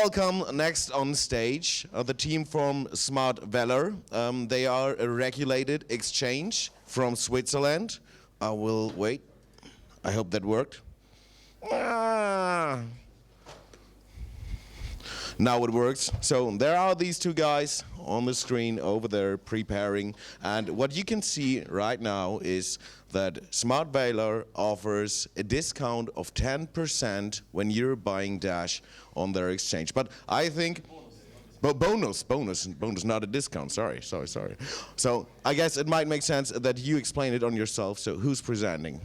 welcome next on stage the team from Smart Valor. They are a regulated exchange from Switzerland. I will wait. I hope that worked. Now it works. So there are these two guys on the screen over there preparing, and what you can see right now is that Smart Valor offers a discount of 10% when you're buying Dash on their exchange. But I think bonus, not a discount. Sorry. So I guess it might make sense that you explain it on yourself. So who's presenting?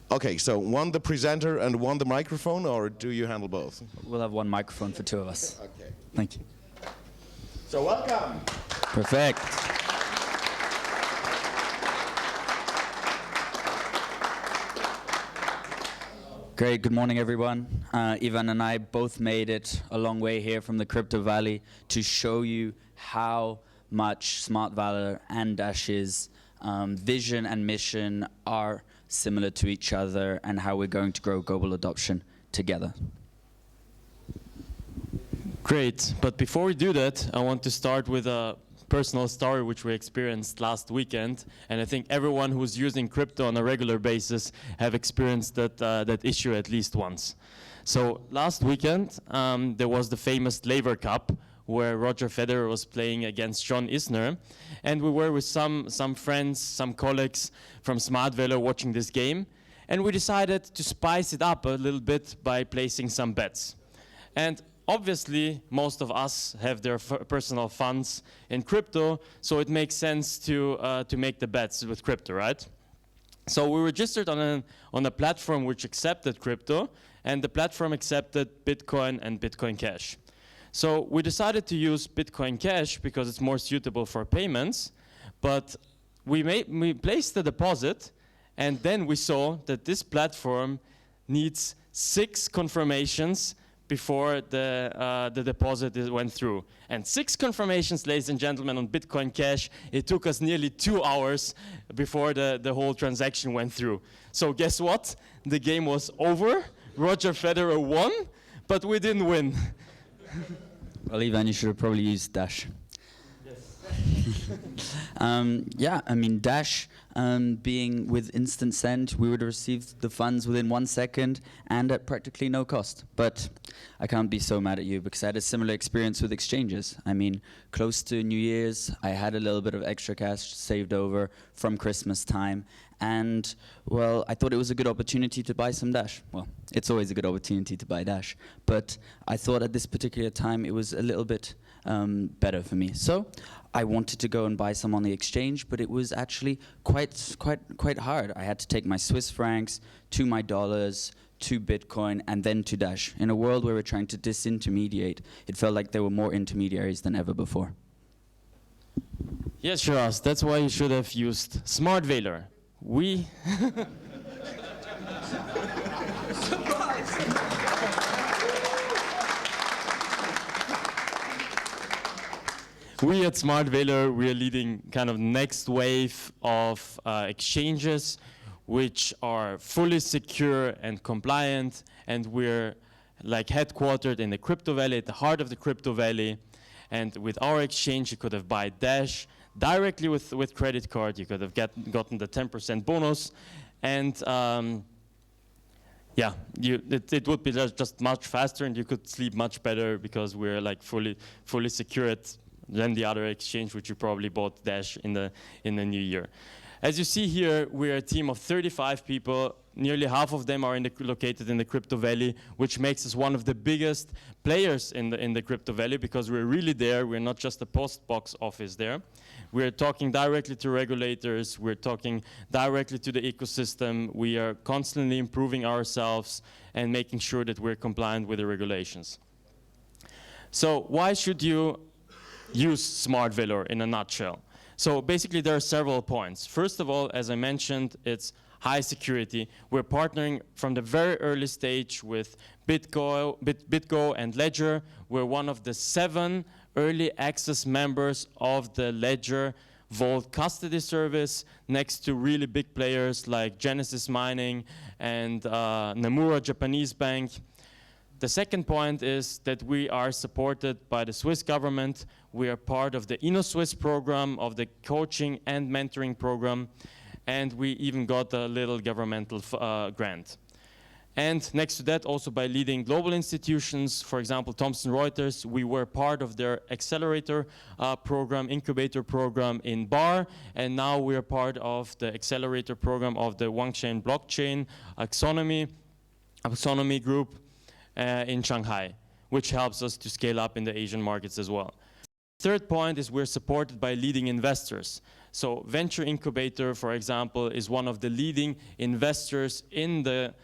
Okay, so one the presenter and one the microphone, or do you handle both? We'll have one microphone for two of us. Okay. Thank you. So welcome. Perfect. Great, good morning everyone. Ivan and I both made it a long way here from the Crypto Valley to show you how much Smart Valor and Dash's vision and mission are similar to each other and how we're going to grow global adoption together. Great, but before we do that, I want to start with a personal story which we experienced last weekend, and I think everyone who's using crypto on a regular basis have experienced that issue at least once. So last weekend, there was the famous Laver Cup, where Roger Federer was playing against John Isner, and we were with some friends, some colleagues from Smart Valor watching this game, and we decided to spice it up a little bit by placing some bets. And obviously, most of us have their personal funds in crypto, so it makes sense to make the bets with crypto, right? So we registered on a platform which accepted crypto, and the platform accepted Bitcoin and Bitcoin Cash. So we decided to use Bitcoin Cash because it's more suitable for payments, but we placed the deposit, and then we saw that this platform needs 6 confirmations before the deposit went through. And 6 confirmations, ladies and gentlemen, on Bitcoin Cash, it took us nearly 2 hours before the whole transaction went through. So guess what? The game was over. Roger Federer won, but we didn't win. Well, Ivan, you should have probably used Dash. Yes. Yeah, I mean, Dash being with instant send, we would have received the funds within 1 second and at practically no cost. But I can't be so mad at you because I had a similar experience with exchanges. I mean, close to New Year's, I had a little bit of extra cash saved over from Christmas time. And, well, I thought it was a good opportunity to buy some Dash. Well, it's always a good opportunity to buy Dash. But I thought at this particular time it was a little bit better for me. So I wanted to go and buy some on the exchange, but it was actually quite hard. I had to take my Swiss francs to my dollars, to Bitcoin, and then to Dash. In a world where we're trying to disintermediate, it felt like there were more intermediaries than ever before. Yes, Shiraz, that's why you should have used Smart Valor. We at Smart Valor, we are leading kind of next wave of exchanges which are fully secure and compliant, and we're like headquartered in the Crypto Valley, at the heart of the Crypto Valley. And with our exchange, you could have bought Dash directly with credit card. You could have gotten the 10% bonus, and yeah, it would be just much faster, and you could sleep much better because we're like fully secured than the other exchange, which you probably bought Dash in the new year. As you see here, we're a team of 35 people. Nearly half of them are located in the Crypto Valley, which makes us one of the biggest players in the Crypto Valley because we're really there. We're not just a post box office there. We're talking directly to regulators. We're talking directly to the ecosystem. We are constantly improving ourselves and making sure that we're compliant with the regulations. So why should you use Smart Valor in a nutshell? So basically there are several points. First of all, as I mentioned, it's high security. We're partnering from the very early stage with BitGo and Ledger. We're one of the 7 early access members of the Ledger Vault custody service, next to really big players like Genesis Mining and Nomura Japanese Bank. The second point is that we are supported by the Swiss government. We are part of the InnoSwiss program, of the coaching and mentoring program, and we even got a little governmental grant. And next to that, also by leading global institutions, for example, Thomson Reuters, we were part of their accelerator program, incubator program in Bar, and now we are part of the accelerator program of the Wanxian blockchain Axonomy group in Shanghai, which helps us to scale up in the Asian markets as well. Third point is we're supported by leading investors. So Venture Incubator, for example, is one of the leading investors in the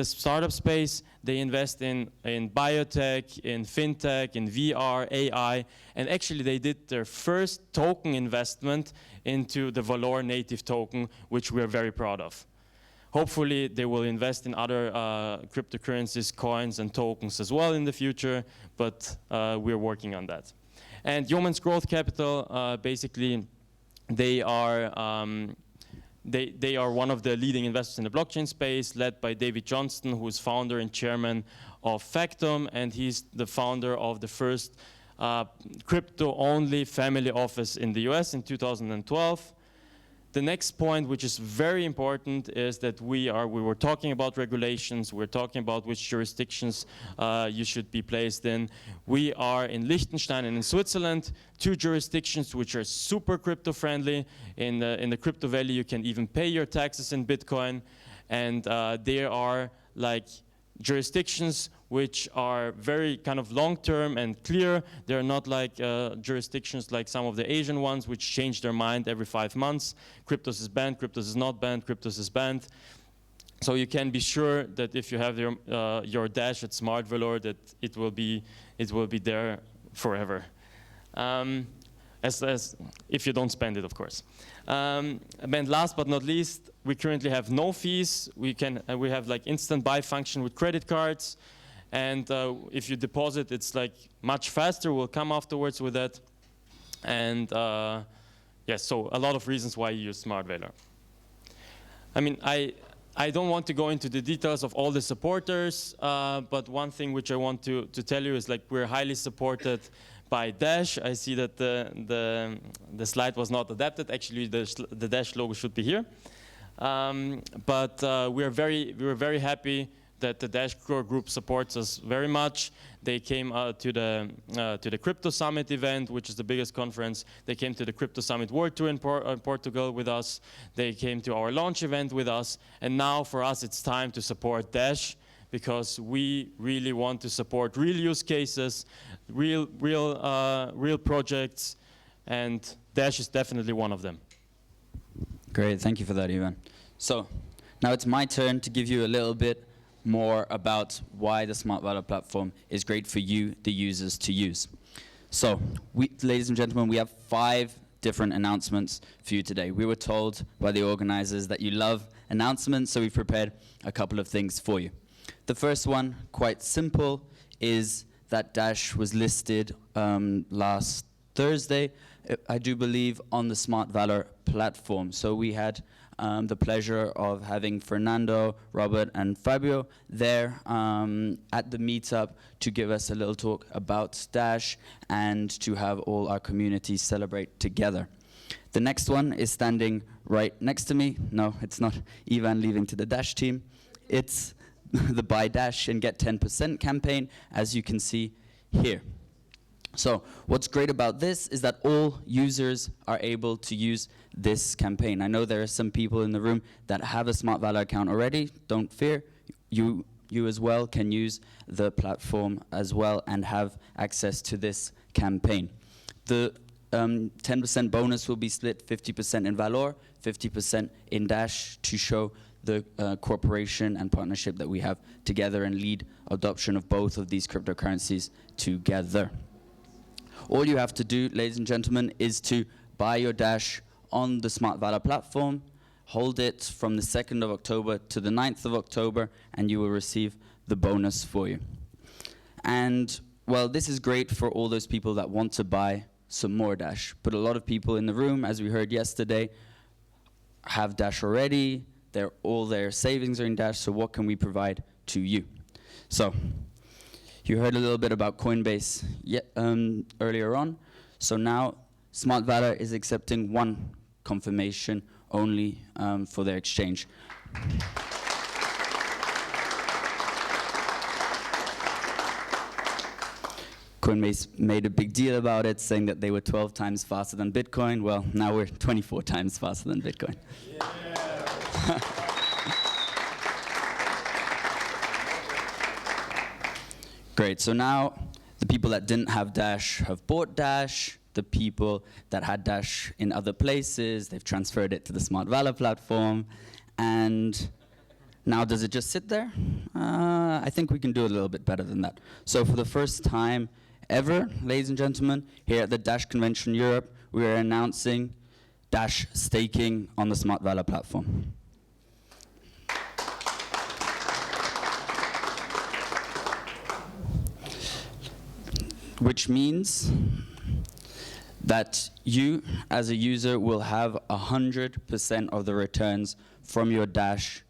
startup space. They invest in biotech, in fintech, in VR, AI, and actually they did their first token investment into the Valor native token, which we're very proud of. Hopefully they will invest in other cryptocurrencies, coins, and tokens as well in the future, but we're working on that. And Yeomans Growth Capital, basically, they are one of the leading investors in the blockchain space, led by David Johnston, who is founder and chairman of Factom, and he's the founder of the first crypto-only family office in the US in 2012. The next point, which is very important, is that we were talking about regulations, we're talking about which jurisdictions you should be placed in. We are in Liechtenstein and in Switzerland, two jurisdictions which are super crypto-friendly. In the Crypto Valley, you can even pay your taxes in Bitcoin, and there are like jurisdictions which are very kind of long-term and clear. They're not like jurisdictions like some of the Asian ones which change their mind every 5 months. Cryptos is banned, Cryptos is not banned, Cryptos is banned. So you can be sure that if you have your Dash at Smart Valor, that it will be there forever. As if you don't spend it, of course. And last but not least, we currently have no fees. We have like instant buy function with credit cards, and if you deposit, it's like much faster. We'll come afterwards with that, and yes, so a lot of reasons why you use Smart Valor. I mean, I don't want to go into the details of all the supporters, but one thing which I want to tell you is like we're highly supported by Dash. I see that the slide was not adapted. Actually, the Dash logo should be here. But we were very happy that the Dash Core Group supports us very much. They came to the Crypto Summit event, which is the biggest conference. They came to the Crypto Summit World Tour in Portugal with us. They came to our launch event with us. And now for us, it's time to support Dash, because we really want to support real use cases, real projects, and Dash is definitely one of them. Great, thank you for that, Ivan. So now it's my turn to give you a little bit more about why the Smart Valor platform is great for you, the users, to use. So, ladies and gentlemen, we have 5 different announcements for you today. We were told by the organizers that you love announcements, so we've prepared a couple of things for you. The first one, quite simple, is that Dash was listed last Thursday, I do believe, on the Smart Valor platform. So we had the pleasure of having Fernando, Robert, and Fabio there at the meetup to give us a little talk about Dash and to have all our communities celebrate together. The next one is standing right next to me. No, it's not Ivan leaving to the Dash team. It's the Buy Dash and Get 10% campaign, as you can see here. So what's great about this is that all users are able to use this campaign. I know there are some people in the room that have a Smart Valor account already. Don't fear. You as well can use the platform as well and have access to this campaign. The 10% bonus will be split 50% in Valor, 50% in Dash, to show the cooperation and partnership that we have together and lead adoption of both of these cryptocurrencies together. All you have to do, ladies and gentlemen, is to buy your Dash on the Smart Valor platform, hold it from the 2nd of October to the 9th of October, and you will receive the bonus for you. And, well, this is great for all those people that want to buy some more Dash. But a lot of people in the room, as we heard yesterday, have Dash already. All their savings are in Dash, so what can we provide to you? So You heard a little bit about Coinbase earlier on. So now Smart Valor is accepting one confirmation only for their exchange. Coinbase made a big deal about it, saying that they were 12 times faster than Bitcoin. Well, now we're 24 times faster than Bitcoin. Yeah. Great, so now the people that didn't have Dash have bought Dash. The people that had Dash in other places, they've transferred it to the Smart Valor platform. And now does it just sit there? I think we can do it a little bit better than that. So for the first time ever, ladies and gentlemen, here at the Dash Convention Europe, we are announcing Dash staking on the Smart Valor platform. Which means that you, as a user, will have 100% of the returns from your Dash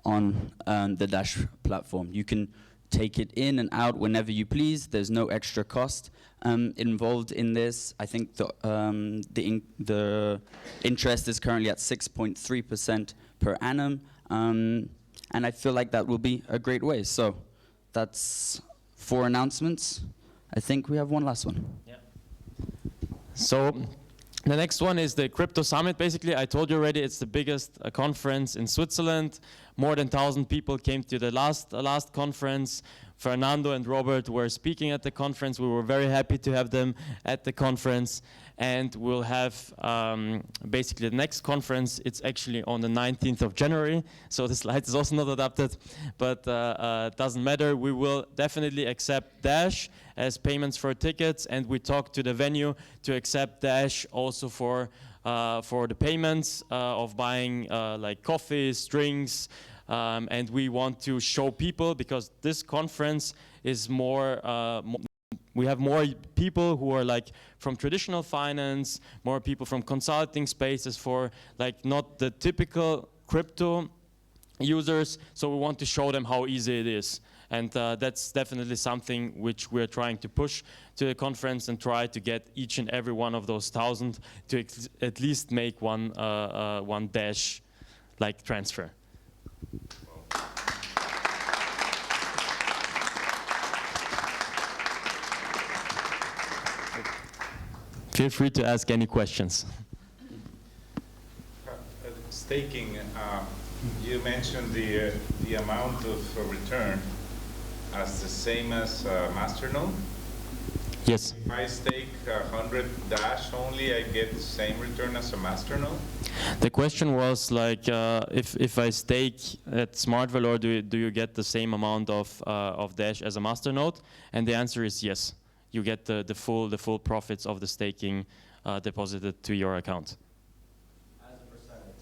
on the Dash platform. You can take it in and out whenever you please. There's no extra cost involved in this. I think the interest is currently at 6.3% per annum, and I feel like that will be a great way. So that's 4 announcements. I think we have one last one. Yeah. So the next one is the Crypto Summit. Basically, I told you already, it's the biggest conference in Switzerland. More than 1,000 people came to the last conference. Fernando and Robert were speaking at the conference. We were very happy to have them at the conference. And we'll have basically the next conference. It's actually on the 19th of January. So the slide is also not adapted, but it doesn't matter. We will definitely accept Dash as payments for tickets, and we talked to the venue to accept Dash also for the payments of buying like coffees, drinks, and we want to show people, because this conference is more, we have more people who are like from traditional finance, more people from consulting spaces for like not the typical crypto users, so we want to show them how easy it is. And that's definitely something which we're trying to push to the conference and try to get each and every one of those 1,000 to at least make one Dash like transfer. Feel free to ask any questions. Staking, you mentioned the amount of return as the same as Masternode. Yes. If I stake 100 Dash only, I get the same return as a Masternode? The question was like, if I stake at Smart Valor, do you get the same amount of Dash as a Masternode? And the answer is yes. You get the full profits of the staking deposited to your account. As a percentage?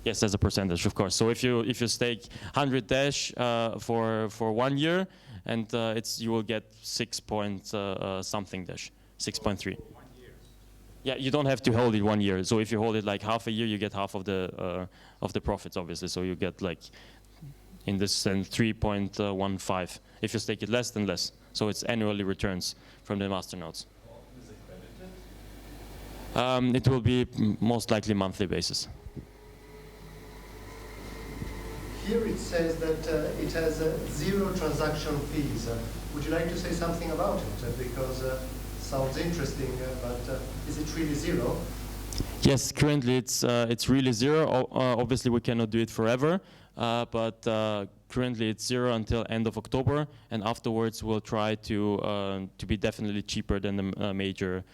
Yes, as a percentage, of course. So if you stake 100 Dash for 1 year, and you will get 6 point something Dash, 6.3. Yeah, you don't have to hold it 1 year. So if you hold it like half a year, you get half of the profits, obviously. So you get like in this sense 3.15. If you stake it less, then less. So it's annually returns from the masternodes. Is it credited? It will be most likely monthly basis. Here it says that it has 0 transaction fees. Would you like to say something about it? Because sounds interesting, but is it really 0? Yes, currently it's really 0. Obviously, we cannot do it forever, but currently it's 0 until end of October, and afterwards we'll try to be definitely cheaper than the major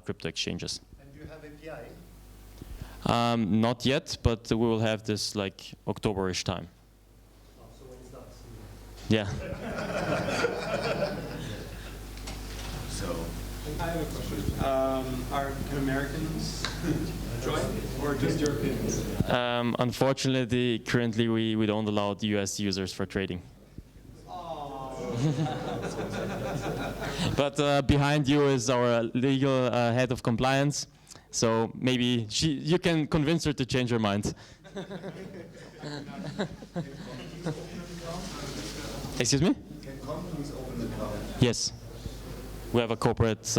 crypto exchanges. And do you have API? Not yet, but we will have this like October-ish time. Oh, so when it's not. Yeah. So, I have a question. Can Americans join, or just Europeans? Unfortunately, currently we don't allow the US users for trading. But behind you is our legal head of compliance, so maybe you can convince her to change her mind. Excuse me? companies open an account? Yes, we have a corporate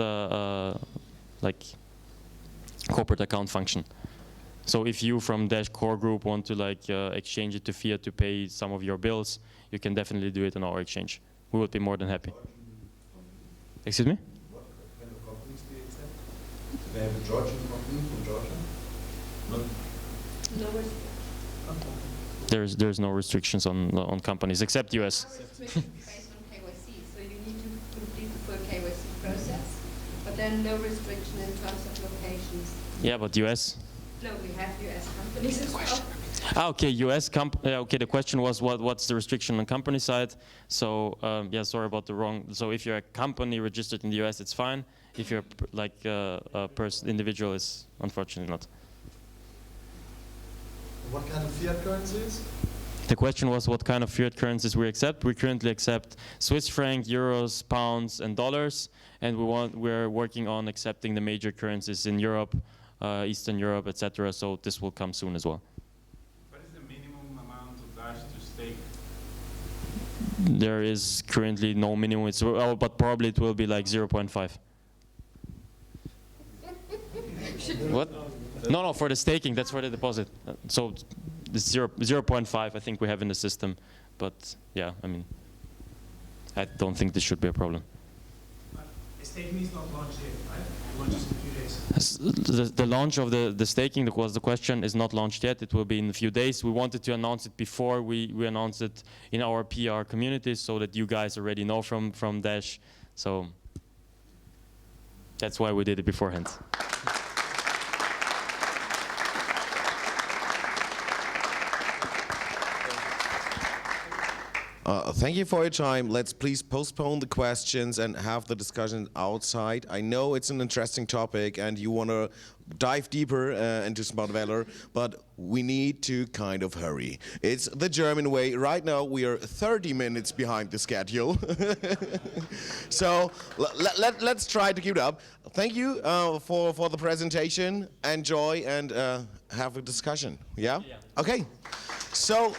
like corporate account function. So if you from Dash Core Group want to like exchange it to fiat to pay some of your bills, you can definitely do it on our exchange. We would be more than happy. Excuse me? What kind of companies do you accept? Do they have a Georgian company from Georgia? There's no restrictions on companies except US. Restrictions based on KYC, so you need to complete the full KYC process, but then no restriction in terms of locations. Yeah, but US. No, we have US companies as well. Ah, okay, US okay, the question was what's the restriction on company side? So yeah, sorry about the wrong. So if you're a company registered in the US, it's fine. If you're like a person, individual, is unfortunately not. What kind of fiat currencies? The question was what kind of fiat currencies we accept. We currently accept Swiss franc, euros, pounds, and dollars, and we're working on accepting the major currencies in Europe, Eastern Europe, etc. So this will come soon as well. What is the minimum amount of Dash to stake? There is currently no minimum, but probably it will be like 0.5. What? No, for the staking, that's for the deposit. So it's 0.5 I think we have in the system, but yeah, I mean, I don't think this should be a problem. Staking is not launched yet, right? It launches in a few days. The launch of the staking, that was the question, is not launched yet. It will be in a few days. We wanted to announce it before we announce it in our PR community so that you guys already know from Dash. So that's why we did it beforehand. Thank you for your time. Let's please postpone the questions and have the discussion outside. I know it's an interesting topic and you want to dive deeper into Smart Valor, but we need to kind of hurry. It's the German way. Right now we are 30 minutes behind the schedule. So let's try to keep it up. Thank you for the presentation. Enjoy and have a discussion. Yeah? Okay. So